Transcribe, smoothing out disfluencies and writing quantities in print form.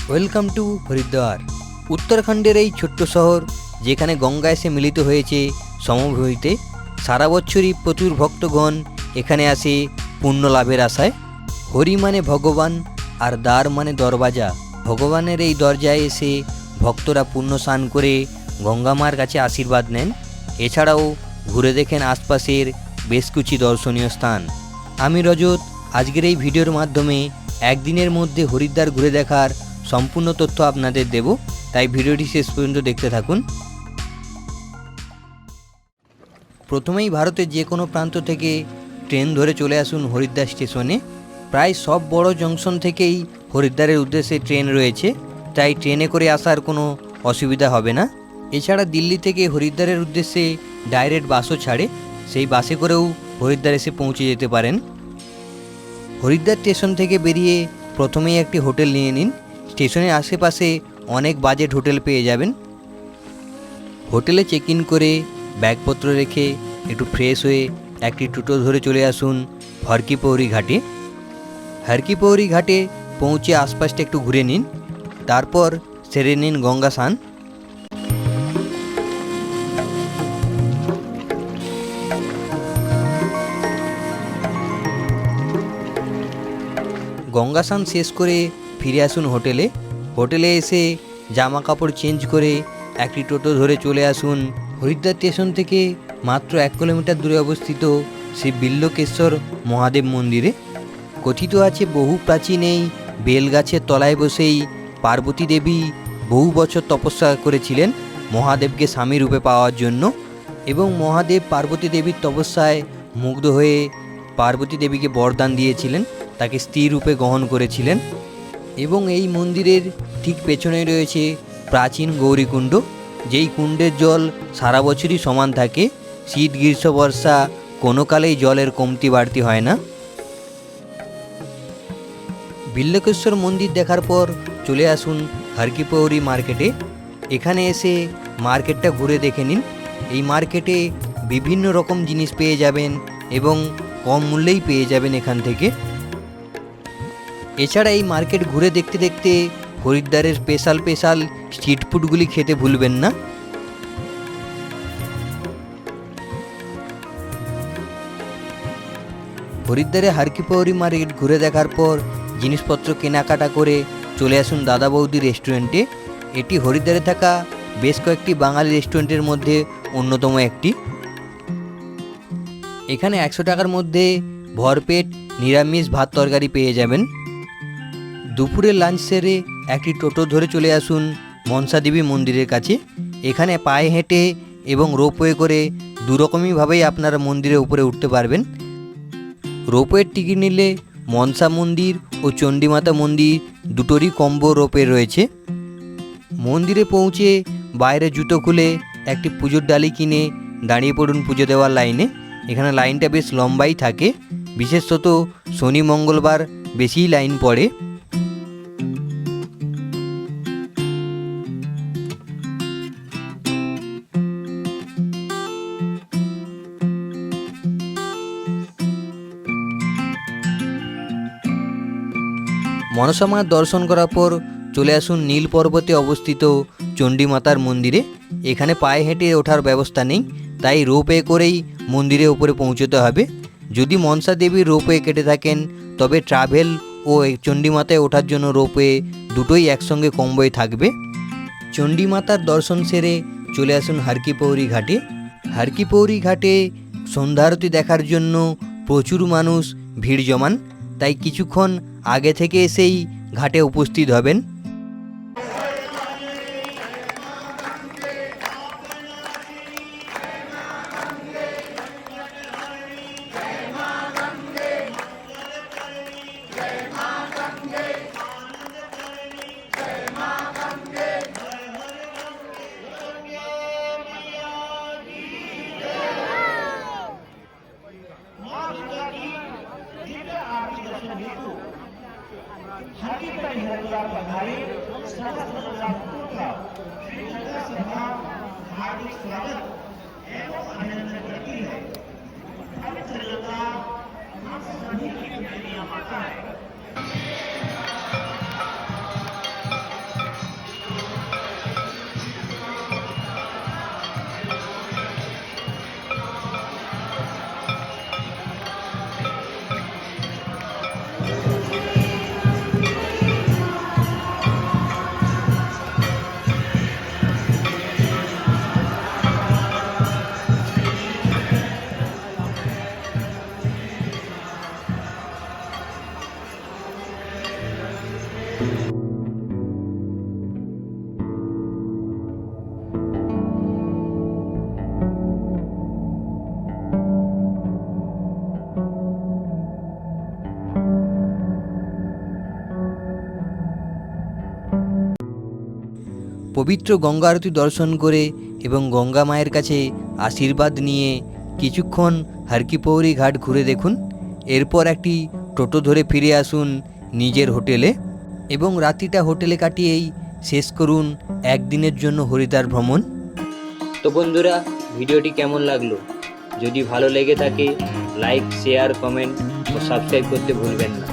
Welcome to Haridwar. উত্তরাখণ্ডের এই ছোট্ট শহর যেখানে গঙ্গা এসে মিলিত হয়েছে সমভূমিতে, সারা বছরই প্রচুর ভক্তগণ এখানে আসে পুণ্য লাভের আশায়। হরি মানে ভগবান আর দ্বার মানে দরওয়াজা। ভগবানের এই দরজায় এসে ভক্তরা পুণ্য স্নান করে গঙ্গা মার কাছে আশীর্বাদ নেন। এছাড়াও ঘুরে দেখেন আশপাশের বেশ কিছু দর্শনীয় স্থান। আমি রজত আজকের এই ভিডিওর মাধ্যমে একদিনের মধ্যে হরিদ্বার ঘুরে দেখার সম্পূর্ণ তথ্য আপনাদের দেব, তাই ভিডিওটি শেষ পর্যন্ত দেখতে থাকুন। প্রথমেই ভারতের যে কোনো প্রান্ত থেকে ট্রেন ধরে চলে আসুন হরিদ্বার স্টেশনে। প্রায় সব বড় জংশন থেকেই হরিদ্বারের উদ্দেশ্যে ট্রেন রয়েছে, তাই ট্রেনে করে আসার কোনো অসুবিধা হবে না। এছাড়া দিল্লি থেকে হরিদ্বারের উদ্দেশ্যে ডাইরেক্ট বাসও ছাড়ে, সেই বাসে করেও হরিদ্বার এসে পৌঁছে যেতে পারেন। হরিদ্বার স্টেশন থেকে বেরিয়ে প্রথমেই একটি হোটেল নিয়ে নিন। স্টেশনের আশেপাশে অনেক বাজেট হোটেল পেয়ে যাবেন। হোটেলে চেক ইন করে ব্যাগপত্র রেখে একটু ফ্রেশ হয়ে একটি টোটো ধরে চলে আসুন হরকি পৌরি ঘাটে। হরকি পৌরি ঘাটে পৌঁছে আশপাশটা একটু ঘুরে নিন, তারপর সেরে নিন গঙ্গা স্নান। গঙ্গা স্নান শেষ করে ফিরে আসুন হোটেলে। হোটেলে এসে জামা কাপড় চেঞ্জ করে একটি টোটো ধরে চলে আসুন হরিদ্বার স্টেশন থেকে মাত্র 1 কিলোমিটার দূরে অবস্থিত শ্রী বিল্বকেশ্বর মহাদেব মন্দিরে। কথিত আছে বহু প্রাচীন এই বেলগাছের তলায় বসেই পার্বতী দেবী বহু বছর তপস্যা করেছিলেন মহাদেবকে স্বামী রূপে পাওয়ার জন্য, এবং মহাদেব পার্বতী দেবীর তপস্যায় মুগ্ধ হয়ে পার্বতী দেবীকে বরদান দিয়েছিলেন, তাকে স্ত্রী রূপে গ্রহণ করেছিলেন। এবং এই মন্দিরের ঠিক পেছনে রয়েছে প্রাচীন গৌরীকুণ্ড, যেই কুণ্ডের জল সারা বছরই সমান থাকে। শীত গ্রীষ্ম বর্ষা কোনো কালেই জলের কমতি বাড়তি হয় না। বিল্বকেশ্বর মন্দির দেখার পর চলে আসুন হরকি পৌরি মার্কেটে। এখানে এসে মার্কেটটা ঘুরে দেখে নিন। এই মার্কেটে বিভিন্ন রকম জিনিস পেয়ে যাবেন এবং কম মূল্যেই পেয়ে যাবেন এখান থেকে। এছাড়া এই মার্কেট ঘুরে দেখতে দেখতে হরিদ্বারের স্পেশাল স্ট্রিট ফুডগুলি খেতে ভুলবেন না। হরিদ্বারে হরকি পৌরি মার্কেট ঘুরে দেখার পর জিনিসপত্র কেনাকাটা করে চলে আসুন দাদা বৌদি রেস্টুরেন্টে। এটি হরিদ্বারে থাকা বেশ কয়েকটি বাঙালি রেস্টুরেন্টের মধ্যে অন্যতম একটি। এখানে 100 টাকার মধ্যে ভরপেট নিরামিষ ভাত তরকারি পেয়ে যাবেন। দুপুরে লাঞ্চ সেরে একটি টোটো ধরে চলে আসুন মনসা দেবী মন্দিরের কাছে। এখানে পায়ে হেঁটে এবং রোপওয়ে করে দুরকমইভাবেই আপনারা মন্দিরের উপরে উঠতে পারবেন। রোপওয়ের টিকিট নিলে মনসা মন্দির ও চণ্ডীমাতা মন্দির দুটোরই কম্বো রোপওয়ে রয়েছে। মন্দিরে পৌঁছে বাইরে জুতো খুলে একটি পুজোর ডালি কিনে দাঁড়িয়ে পড়ুন পুজো দেওয়ার লাইনে। এখানে লাইনটা বেশ লম্বাই থাকে, বিশেষত শনি মঙ্গলবার বেশিই লাইন পড়ে। মনসা মার দর্শন করার পর চলে আসুন নীল পর্বতে অবস্থিত চণ্ডীমাতার মন্দিরে। এখানে পায়ে হেঁটে ওঠার ব্যবস্থা নেই, তাই রোপওয়ে করেই মন্দিরের উপরে পৌঁছতে হবে। যদি মনসা দেবীর রোপওয়ে কেটে থাকেন তবে ট্রাভেল ও চণ্ডীমাতায় ওঠার জন্য রোপওয়ে দুটোই একসঙ্গে কম্বোয় থাকবে। চণ্ডীমাতার দর্শন সেরে চলে আসুন হরকি পৌরি ঘাটে। হরকি পৌরি ঘাটে সন্ধ্যা আরতি দেখার জন্য প্রচুর মানুষ ভিড় জমান, তাই কিছুক্ষণ আগে থেকে এসেই ঘাটে উপস্থিত হবেন। পবিত্র গঙ্গা আরতি দর্শন করে এবং গঙ্গা মায়ের কাছে আশীর্বাদ নিয়ে কিছুক্ষণ হারকিপৌরি ঘাট ঘুরে দেখুন। এরপর একটি টোটো ধরে ফিরে আসুন নিজের হোটেলে এবং রাতিটা হোটেলে কাটিয়েই শেষ করুন একদিনের জন্য হরিদ্বার ভ্রমণ। তো বন্ধুরা, ভিডিওটি কেমন লাগলো? যদি ভালো লেগে থাকে লাইক, শেয়ার, কমেন্ট ও সাবস্ক্রাইব করতে ভুলবেন না।